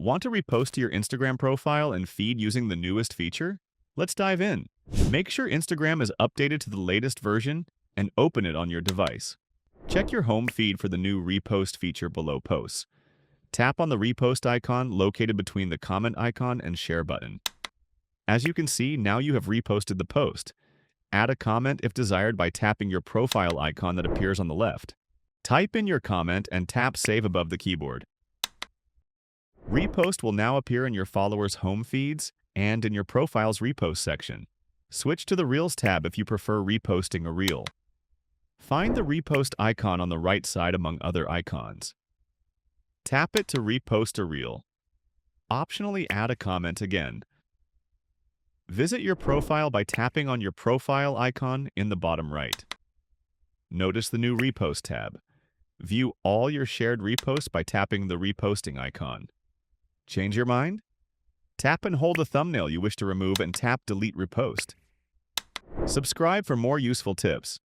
Want to repost to your Instagram profile and feed using the newest feature? Let's dive in. Make sure Instagram is updated to the latest version and open it on your device. Check your home feed for the new Repost feature below posts. Tap on the Repost icon located between the comment icon and share button. As you can see, now you have reposted the post. Add a comment if desired by tapping your profile icon that appears on the left. Type in your comment and tap Save above the keyboard. Repost will now appear in your followers' home feeds and in your profile's Repost section. Switch to the Reels tab if you prefer reposting a reel. Find the Repost icon on the right side among other icons. Tap it to repost a reel. Optionally add a comment again. Visit your profile by tapping on your profile icon in the bottom right. Notice the new Repost tab. View all your shared reposts by tapping the reposting icon. Change your mind? Tap and hold the thumbnail you wish to remove and tap Delete Repost. Subscribe for more useful tips.